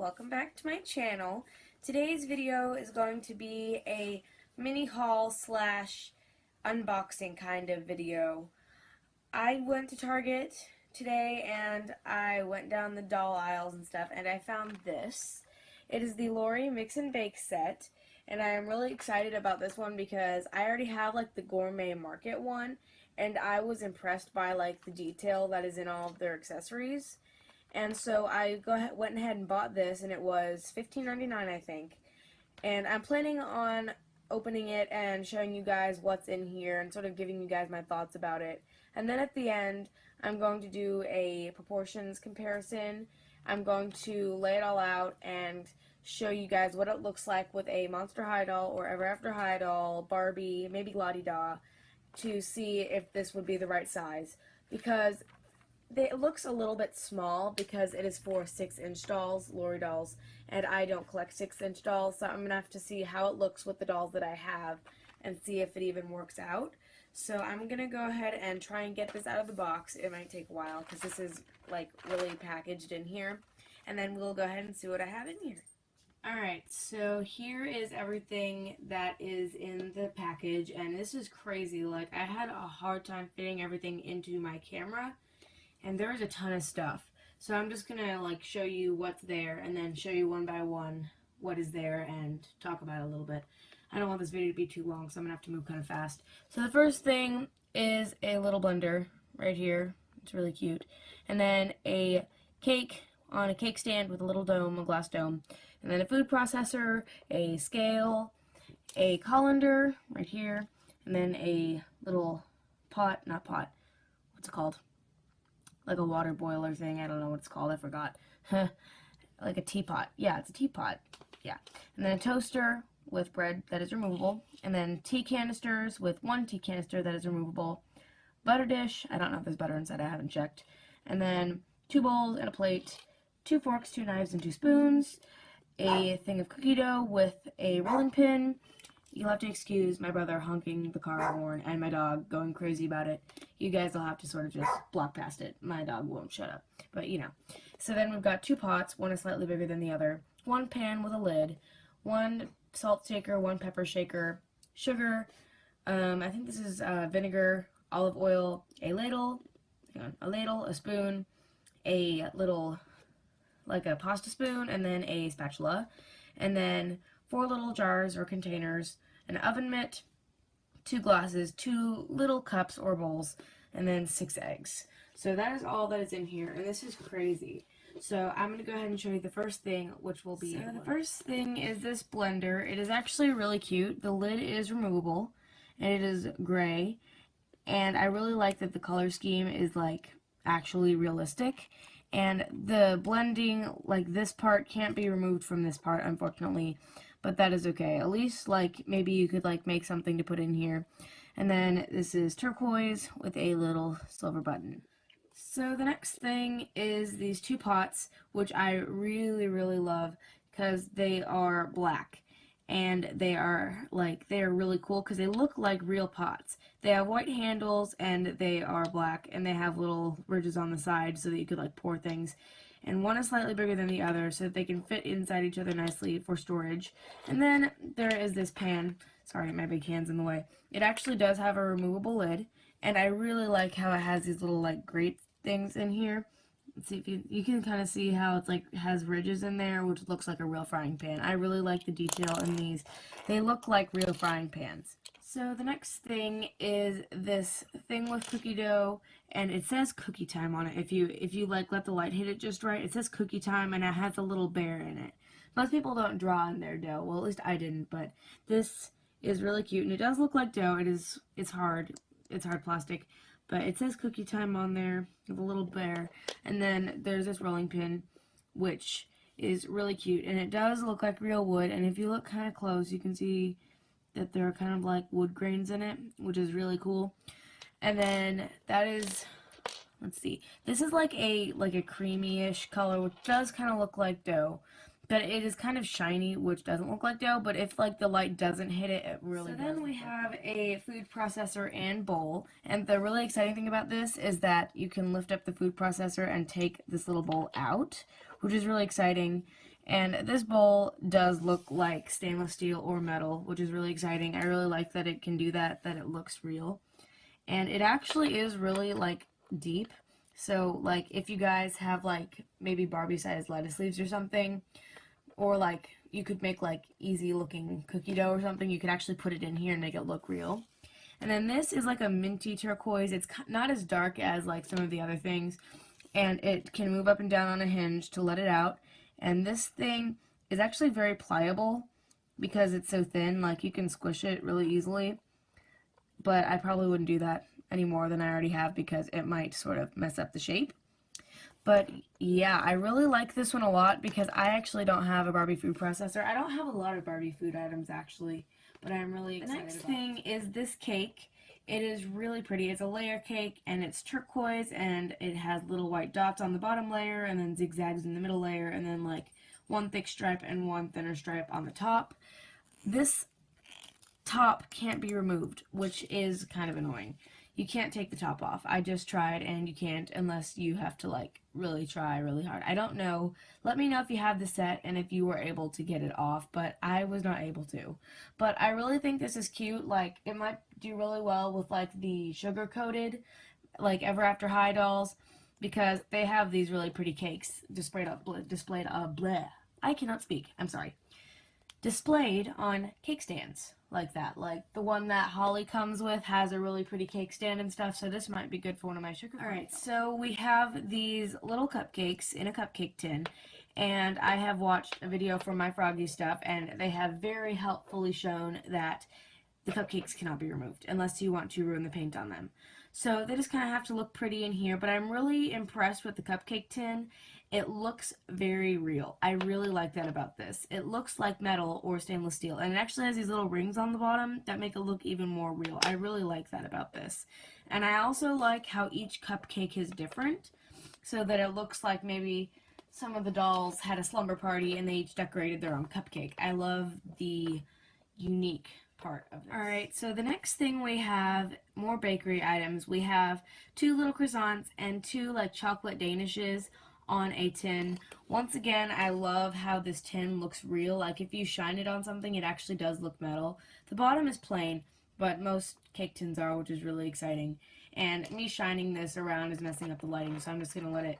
welcome back to my channel. Today's video is going to be a mini haul slash unboxing kind of video. I went to Target today and I went down the doll aisles and stuff and I found this. It is the Lori Mix and Bake set, and I am really excited about this one because I already have like the Gourmet Market one, and I was impressed by like the detail that is in all of their accessories. And so I went ahead and bought this, and it was $15.99 I think. And I'm planning on opening it and showing you guys what's in here and sort of giving you guys my thoughts about it. And then at the end, I'm going to do a proportions comparison. I'm going to lay it all out and show you guys what it looks like with a Monster High doll or Ever After High doll, Barbie, maybe La-Di-Da, to see if this would be the right size. Because it looks a little bit small because it is for 6-inch dolls, Lori dolls, and I don't collect 6-inch dolls, so I'm going to have to see how it looks with the dolls that I have and see if it even works out. So I'm going to go ahead and try and get this out of the box. It might take a while because this is like really packaged in here, and then we'll go ahead and see what I have in here. Alright, so here is everything that is in the package, and this is crazy. Like, I had a hard time fitting everything into my camera, and there is a ton of stuff. So I'm just going to like show you what's there and then show you one by one what is there and talk about it a little bit. I don't want this video to be too long, so I'm going to have to move kind of fast. So the first thing is a little blender right here. It's really cute. And then a cake on a cake stand with a little dome, a glass dome. And then a food processor, a scale, a colander right here, and then a little pot, not pot, what's it called? Like a water boiler thing. I don't know what it's called. I forgot. Like a teapot. Yeah, it's a teapot. Yeah. And then a toaster with bread that is removable. And then tea canisters with one tea canister that is removable. Butter dish. I don't know if there's butter inside. I haven't checked. And then 2 bowls and a plate. 2 forks, 2 knives, and 2 spoons. A thing of cookie dough with a rolling pin. You'll have to excuse my brother honking the car horn and my dog going crazy about it. You guys will have to sort of just block past it. My dog won't shut up, but you know. So then we've got 2 pots. One is slightly bigger than the other. 1 pan with a lid. 1 salt shaker, 1 pepper shaker. Sugar. I think this is vinegar, olive oil, a ladle, a spoon, a little, like a pasta spoon, and then a spatula. And then 4 little jars or containers, an oven mitt, 2 glasses, 2 little cups or bowls, and then 6 eggs. So that is all that is in here, and this is crazy. So I'm going to go ahead and show you the first thing, which will be... So the first thing is this blender. It is actually really cute. The lid is removable, and it is gray, and I really like that the color scheme is like actually realistic. And the blending, like this part can't be removed from this part, unfortunately, but that is okay. At least like maybe you could like make something to put in here. And then this is turquoise with a little silver button. So the next thing is these 2 pots, which I really love because they are black. And they are really cool because they look like real pots. They have white handles and they are black, and they have little ridges on the side so that you could like pour things. And one is slightly bigger than the other so that they can fit inside each other nicely for storage. And then there is this pan. Sorry, my big hand's in the way. It actually does have a removable lid, and I really like how it has these little like grate things in here. Let's see if you can kind of see how it's like has ridges in there, which looks like a real frying pan. I really like the detail in these. They look like real frying pans. So the next thing is this thing with cookie dough, and it says cookie time on it. If you like let the light hit it just right, it says cookie time, and it has a little bear in it. Most people don't draw in their dough. Well, at least I didn't, but this is really cute, and it does look like dough. It's hard plastic. But it says cookie time on there with a little bear. And then there's this rolling pin, which is really cute. And it does look like real wood. And if you look kind of close, you can see that there are kind of like wood grains in it, which is really cool. And then that is, let's see. This is like a creamy-ish color, which does kind of look like dough. But it is kind of shiny, which doesn't look like dough, but if like the light doesn't hit it, it really does. So then we have a food processor and bowl, and the really exciting thing about this is that you can lift up the food processor and take this little bowl out, which is really exciting. And this bowl does look like stainless steel or metal, which is really exciting. I really like that it can do that, that it looks real. And it actually is really, like, deep. So, like, if you guys have, like, maybe Barbie-sized lettuce leaves or something, or, like, you could make, like, easy-looking cookie dough or something, you could actually put it in here and make it look real. And then this is, like, a minty turquoise. It's not as dark as, like, some of the other things. And it can move up and down on a hinge to let it out. And this thing is actually very pliable because it's so thin. Like, you can squish it really easily. But I probably wouldn't do that any more than I already have because it might sort of mess up the shape. But yeah, I really like this one a lot because I actually don't have a Barbie food processor. I don't have a lot of Barbie food items actually, but I'm really excited about it. The next thing is this cake. It is really pretty. It's a layer cake and it's turquoise and it has little white dots on the bottom layer and then zigzags in the middle layer and then like one thick stripe and one thinner stripe on the top. This top can't be removed, which is kind of annoying. You can't take the top off. I just tried and you can't unless you have to like really try really hard. I don't know. Let me know if you have the set and if you were able to get it off, but I was not able to. But I really think this is cute. Like it might do really well with like the sugar coated like Ever After High dolls because they have these really pretty cakes displayed I cannot speak. I'm sorry. Displayed on cake stands like that. Like the one that Holly comes with has a really pretty cake stand and stuff, so this might be good for one of my sugar. Alright, so we have these little cupcakes in a cupcake tin, and I have watched a video from My Froggy Stuff, and they have very helpfully shown that the cupcakes cannot be removed unless you want to ruin the paint on them. So they just kind of have to look pretty in here, but I'm really impressed with the cupcake tin. It looks very real. I really like that about this. It looks like metal or stainless steel, and it actually has these little rings on the bottom that make it look even more real. I really like that about this. And I also like how each cupcake is different, so that it looks like maybe some of the dolls had a slumber party and they each decorated their own cupcake. I love the unique part of this. Alright, so the next thing we have more bakery items. We have 2 little croissants and 2 like chocolate danishes on a tin. Once again, I love how this tin looks real. Like if you shine it on something, it actually does look metal. The bottom is plain, but most cake tins are, which is really exciting. And me shining this around is messing up the lighting, so I'm just going to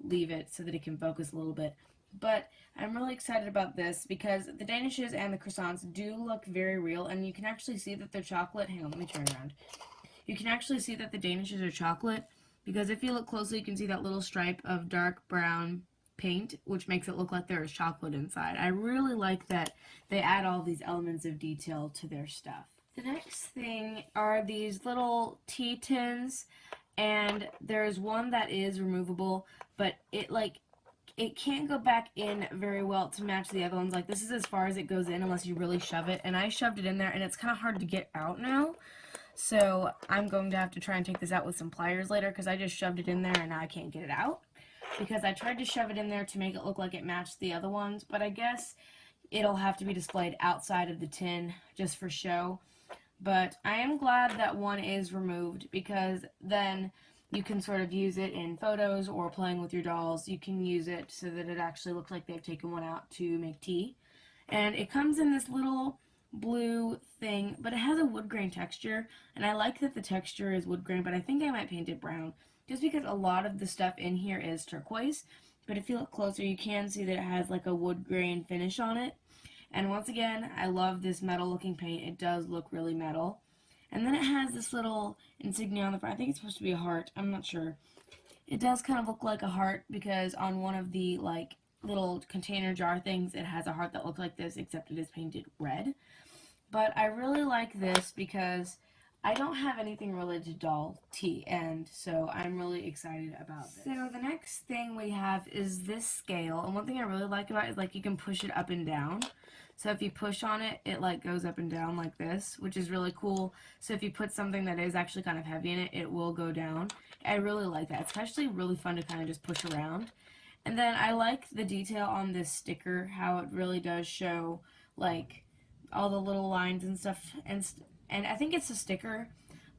leave it so that it can focus a little bit. But I'm really excited about this because the danishes and the croissants do look very real, and you can actually see that they're chocolate. Hang on, let me turn around. You can actually see that the danishes are chocolate because if you look closely, you can see that little stripe of dark brown paint, which makes it look like there is chocolate inside. I really like that they add all these elements of detail to their stuff. The next thing are these little tea tins, and there's one that is removable, but it can't go back in very well to match the other ones. Like this is as far as it goes in unless you really shove it, and I shoved it in there and it's kind of hard to get out now. So I'm going to have to try and take this out with some pliers later because I just shoved it in there and now I can't get it out. Because I tried to shove it in there to make it look like it matched the other ones, but I guess it'll have to be displayed outside of the tin just for show. But I am glad that one is removed because then you can sort of use it in photos or playing with your dolls. You can use it so that it actually looks like they've taken one out to make tea. And it comes in this little blue thing, but it has a wood grain texture, and I like that the texture is wood grain, but I think I might paint it brown just because a lot of the stuff in here is turquoise. But if you look closer, you can see that it has like a wood grain finish on it. And once again, I love this metal looking paint. It does look really metal. And then it has this little insignia on the front. I think it's supposed to be a heart. I'm not sure. It does kind of look like a heart because on one of the like little container jar things, it has a heart that looks like this, except it is painted red. But I really like this because I don't have anything related to doll tea, and so I'm really excited about this. So the next thing we have is this scale, and one thing I really like about it is like you can push it up and down. So if you push on it, it like goes up and down like this, which is really cool. So if you put something that is actually kind of heavy in it, it will go down. I really like that. It's actually really fun to kind of just push around. And then I like the detail on this sticker, how it really does show like all the little lines and stuff, and I think it's a sticker,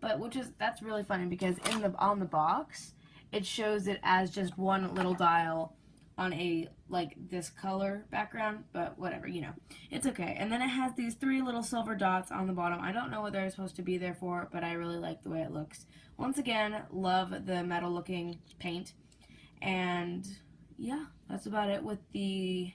but that's really funny because on the box it shows it as just one little dial on a, like, this color background, but whatever, you know. It's okay. And then it has these 3 little silver dots on the bottom. I don't know what they're supposed to be there for, but I really like the way it looks. Once again, love the metal looking paint. And yeah, that's about it with the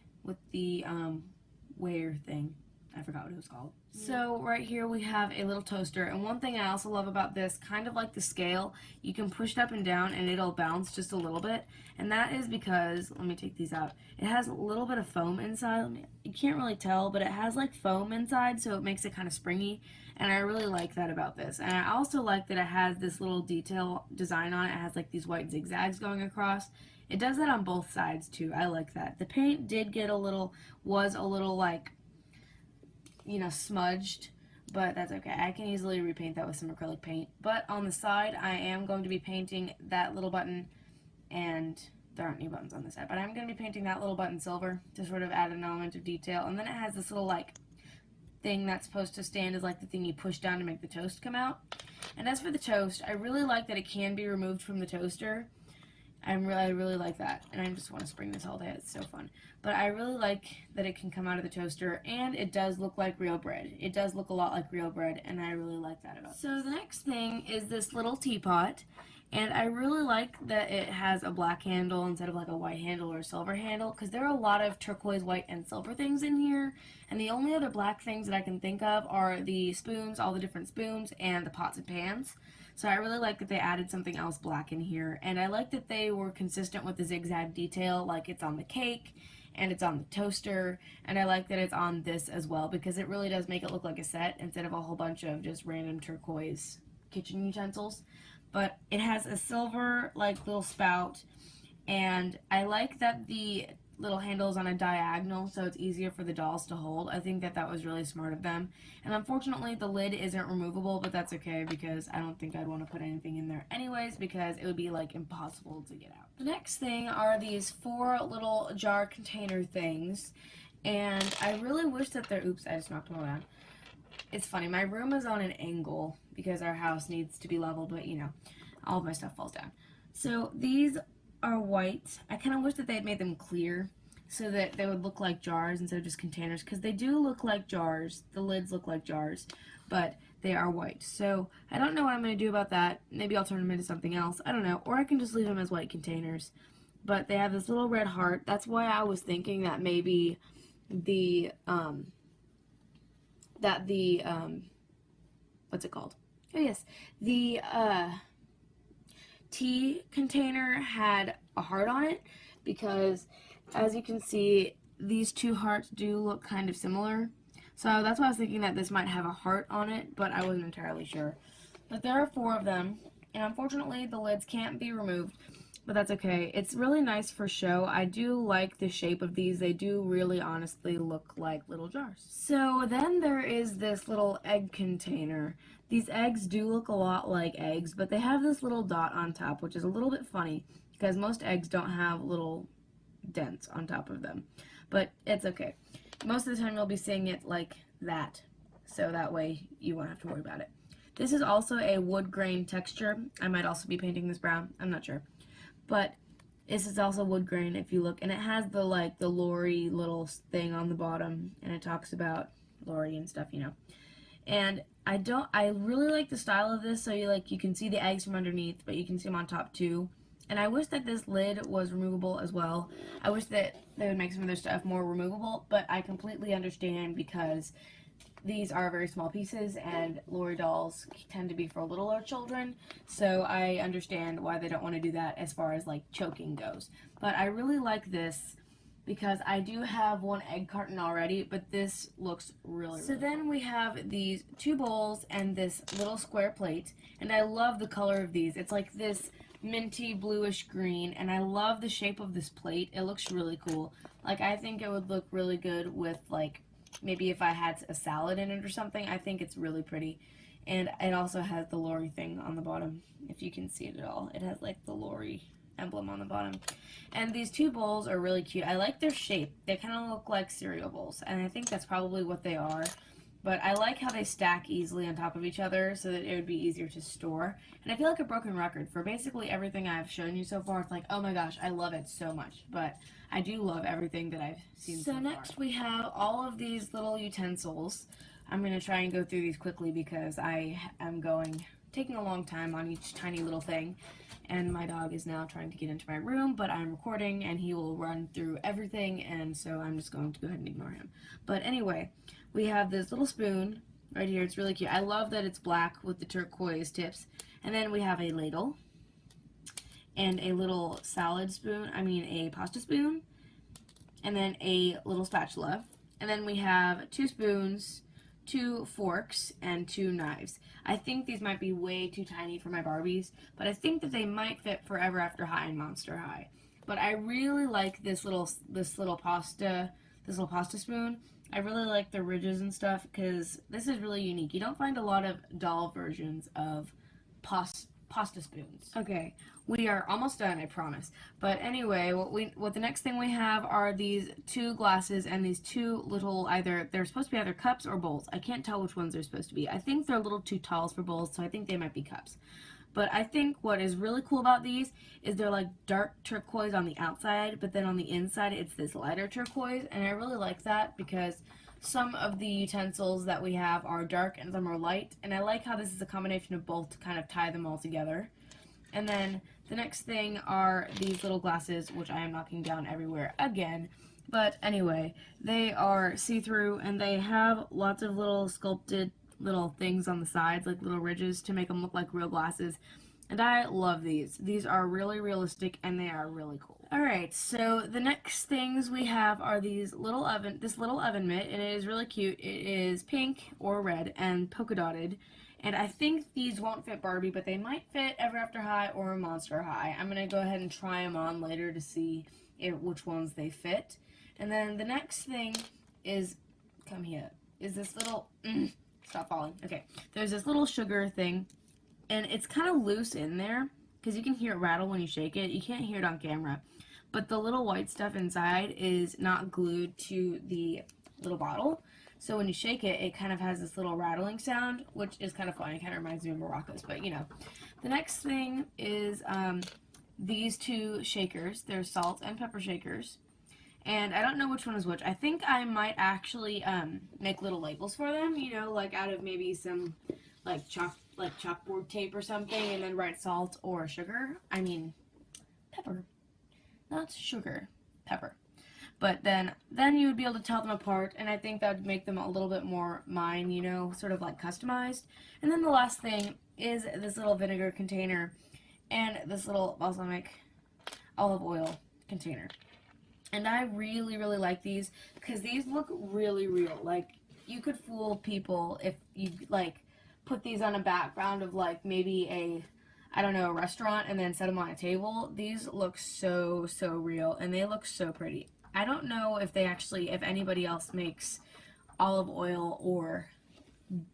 wear thing. I forgot what it was called. So right here we have a little toaster, and one thing I also love about this, kind of like the scale, you can push it up and down and it'll bounce just a little bit, and that is because, let me take these out, it has a little bit of foam inside. You can't really tell, but it has like foam inside, so it makes it kind of springy, and I really like that about this. And I also like that it has this little detail design on it. It has like these white zigzags going across. It does that on both sides too. I like that. The paint did get was a little like, you know, smudged, but that's okay. I can easily repaint that with some acrylic paint. But on the side, I am going to be painting that little button, and there aren't any buttons on this side, but I'm going to be painting that little button silver to sort of add an element of detail. And then it has this little like thing that's supposed to stand as like the thing you push down to make the toast come out. And as for the toast, I really like that it can be removed from the toaster. I really like that, and I just want to spring this all day. It's so fun. But I really like that it can come out of the toaster, and it does look like real bread. It does look a lot like real bread, and I really like that about it. So the next thing is this little teapot, and I really like that it has a black handle instead of like a white handle or a silver handle, because there are a lot of turquoise, white, and silver things in here, and the only other black things that I can think of are the spoons, all the different spoons, and the pots and pans. So I really like that they added something else black in here, and I like that they were consistent with the zigzag detail, like it's on the cake, and it's on the toaster, and I like that it's on this as well, because it really does make it look like a set instead of a whole bunch of just random turquoise kitchen utensils. But it has a silver, like, little spout, and I like that the little handles on a diagonal, so it's easier for the dolls to hold. I think that was really smart of them. And unfortunately, the lid isn't removable, but that's okay, because I don't think I'd want to put anything in there anyways, because it would be like impossible to get out. The next thing are these 4 little jar container things, and I really wish that they're, oops, I just knocked them all down. It's funny, my room is on an angle because our house needs to be leveled, but you know, all of my stuff falls down. So these are white. I kind of wish that they had made them clear so that they would look like jars instead of just containers, because they do look like jars. The lids look like jars, but they are white. So I don't know what I'm going to do about that. Maybe I'll turn them into something else. I don't know. Or I can just leave them as white containers. But they have this little red heart. That's why I was thinking that maybe the what's it called? Oh yes, the tea container had a heart on it, because as you can see, these 2 hearts do look kind of similar. So that's why I was thinking that this might have a heart on it, but I wasn't entirely sure. But there are 4 of them, and unfortunately the lids can't be removed, but that's okay. It's really nice for show. I do like the shape of these. They do really honestly look like little jars. So then there is this little egg container. These eggs do look a lot like eggs, but they have this little dot on top, which is a little bit funny, because most eggs don't have little dents on top of them. But it's okay. Most of the time you'll be seeing it like that, so that way you won't have to worry about it. This is also a wood grain texture. I might also be painting this brown. I'm not sure. But this is also wood grain if you look, and it has the Lori little thing on the bottom, and it talks about Lori and stuff, you know. And I really like the style of this, so you can see the eggs from underneath, but you can see them on top too. And I wish that this lid was removable as well. I wish that they would make some of their stuff more removable, but I completely understand, because these are very small pieces, and Lori dolls tend to be for littler children, so I understand why they don't want to do that as far as like choking goes. But I really like this, because I do have 1 egg carton already, but this looks really So then we have these 2 bowls and this little square plate, and I love the color of these. It's like this minty bluish green, and I love the shape of this plate. It looks really cool. Like, I think it would look really good with, like, maybe if I had a salad in it or something. I think it's really pretty. And it also has the Lori thing on the bottom, if you can see it at all. It has like the Lori emblem on the bottom. And these 2 bowls are really cute. I like their shape. They kind of look like cereal bowls, and I think that's probably what they are. but I like how they stack easily on top of each other so that it would be easier to store. And I feel like a broken record for basically everything I've shown you so far. It's like, oh my gosh, I love it so much. But I do love everything that I've seen so far. So next we have all of these little utensils. I'm going to try and go through these quickly because I am taking a long time on each tiny little thing. And my dog is now trying to get into my room, but I'm recording and he will run through everything, and so I'm just going to go ahead and ignore him. But anyway, we have this little spoon right here. It's really cute. I love that it's black with the turquoise tips. And then we have a ladle and a little a pasta spoon, and then a little spatula. And then we have 2 spoons, 2 forks, and 2 knives. I think these might be way too tiny for my Barbies, but I think that they might fit for Ever After High and Monster High. But I really like this little pasta spoon. I really like the ridges and stuff because this is really unique. You don't find a lot of doll versions of pasta spoons. Okay, we are almost done, I promise. But anyway, what the next thing we have are these 2 glasses and these 2 little, they're supposed to be either cups or bowls. I can't tell which ones they're supposed to be. I think they're a little too tall for bowls, so I think they might be cups. But I think what is really cool about these is they're like dark turquoise on the outside, but then on the inside it's this lighter turquoise, and I really like that because some of the utensils that we have are dark and some are light, and I like how this is a combination of both to kind of tie them all together. And then the next thing are these little glasses, which I am knocking down everywhere again. But anyway, they are see-through, and they have lots of little sculpted little things on the sides, like little ridges to make them look like real glasses. And I love these. These are really realistic, and they are really cool. Alright, so the next things we have are this little oven mitt, and it is really cute. It is pink or red and polka dotted. And I think these won't fit Barbie, but they might fit Ever After High or Monster High. I'm going to go ahead and try them on later to see which ones they fit. And then the next thing is, this little, stop falling. Okay, there's this little sugar thing, and it's kind of loose in there, because you can hear it rattle when you shake it. You can't hear it on camera. But the little white stuff inside is not glued to the little bottle. So when you shake it, it kind of has this little rattling sound, which is kind of funny. It kind of reminds me of maracas, but you know. The next thing is these 2 shakers. They're salt and pepper shakers. And I don't know which one is which. I think I might actually make little labels for them, you know, like out of maybe some chalkboard tape or something, and then write salt or sugar. I mean, pepper. Not sugar. Pepper. But then you would be able to tell them apart, and I think that would make them a little bit more mine, you know, sort of like customized. And then the last thing is this little vinegar container and this little balsamic olive oil container. And I really, really like these because these look really real. Like, you could fool people if you, like, put these on a background of, like, maybe a restaurant and then set them on a table. These look so, so real, and they look so pretty. I don't know if anybody else makes olive oil or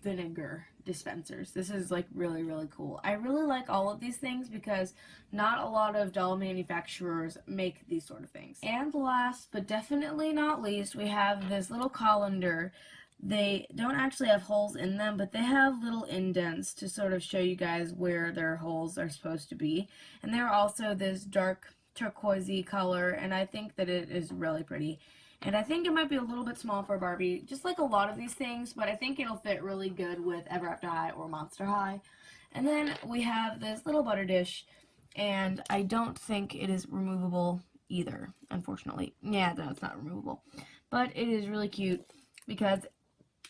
vinegar dispensers. This is like really, really cool. I really like all of these things because not a lot of doll manufacturers make these sort of things. And last but definitely not least, we have this little colander. They don't actually have holes in them, but they have little indents to sort of show you guys where their holes are supposed to be. And they're also this dark turquoisey color, and I think that it is really pretty. And I think it might be a little bit small for Barbie, just like a lot of these things, but I think it'll fit really good with Ever After High or Monster High. And then we have this little butter dish, and I don't think it is removable either, unfortunately. Yeah, no, it's not removable. But it is really cute because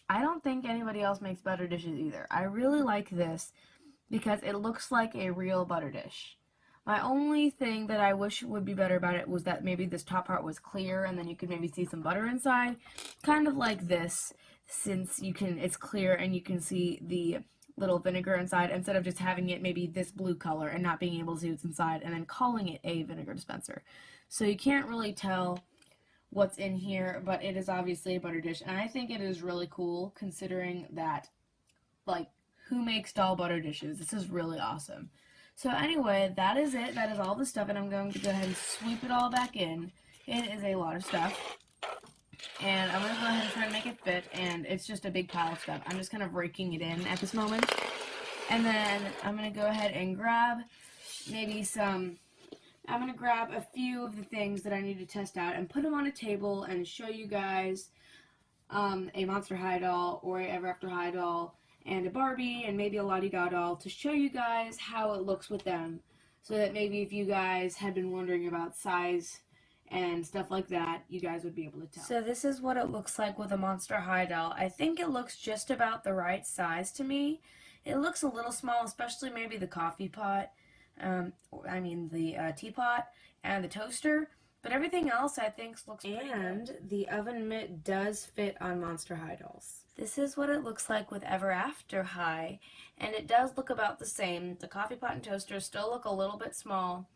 I don't think anybody else makes butter dishes either. I really like this because it looks like a real butter dish. My only thing that I wish would be better about it was that maybe this top part was clear and then you could maybe see some butter inside. Kind of like this, since it's clear and you can see the little vinegar inside instead of just having it maybe this blue color and not being able to see what's inside and then calling it a vinegar dispenser. So you can't really tell what's in here, but it is obviously a butter dish, and I think it is really cool considering that, like, who makes doll butter dishes? This is really awesome. So anyway, that is it. That is all the stuff, and I'm going to go ahead and sweep it all back in. It is a lot of stuff. And I'm going to go ahead and try to make it fit, and it's just a big pile of stuff. I'm just kind of raking it in at this moment. And then I'm going to go ahead and grab I'm going to grab a few of the things that I need to test out and put them on a table and show you guys a Monster High doll or a Ever After High doll and a Barbie and maybe a La-Di-Da doll to show you guys how it looks with them, so that maybe if you guys had been wondering about size and stuff like that, you guys would be able to tell. So this is what it looks like with a Monster High doll. I think it looks just about the right size to me. It looks a little small, especially maybe the coffee pot, the teapot and the toaster. But everything else I think looks pretty good. And the oven mitt does fit on Monster High dolls. This is what it looks like with Ever After High, and it does look about the same. The coffee pot and toaster still look a little bit small,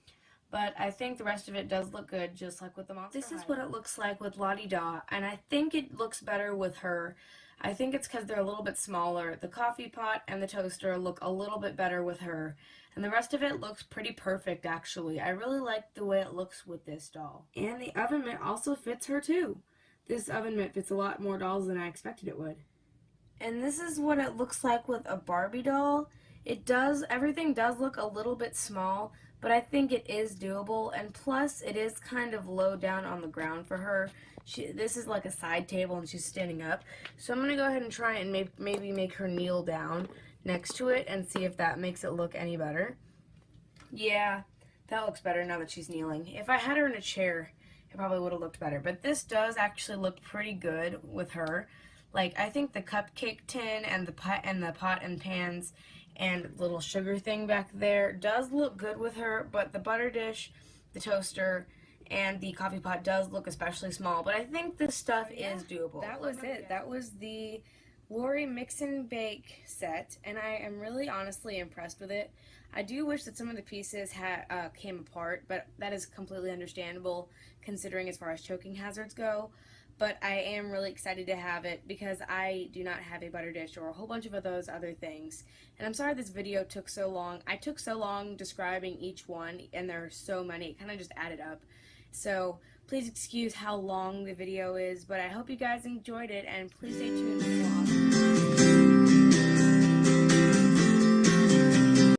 but I think the rest of it does look good, just like with the Monster High. This is what it looks like with La-Di-Da, and I think it looks better with her. I think it's because they're a little bit smaller. The coffee pot and the toaster look a little bit better with her, and the rest of it looks pretty perfect, actually. I really like the way it looks with this doll. And the oven mitt also fits her, too. This oven mitt fits a lot more dolls than I expected it would. And this is what it looks like with a Barbie doll. Everything does look a little bit small, but I think it is doable, and plus it is kind of low down on the ground for her. This is like a side table and she's standing up. So I'm going to go ahead and try and maybe make her kneel down next to it and see if that makes it look any better. Yeah, that looks better now that she's kneeling. If I had her in a chair, it probably would have looked better, but this does actually look pretty good with her. Like, I think the cupcake tin and the pot and pans and little sugar thing back there does look good with her, but the butter dish, the toaster, and the coffee pot does look especially small, but I think this stuff is doable. That was it. That was the Lori Mix and Bake set, and I am really honestly impressed with it. I do wish that some of the pieces came apart, but that is completely understandable considering as far as choking hazards go. But I am really excited to have it because I do not have a butter dish or a whole bunch of those other things. And I'm sorry this video took so long. I took so long describing each one, and there are so many. It kind of just added up. So please excuse how long the video is, but I hope you guys enjoyed it, and please stay tuned for more.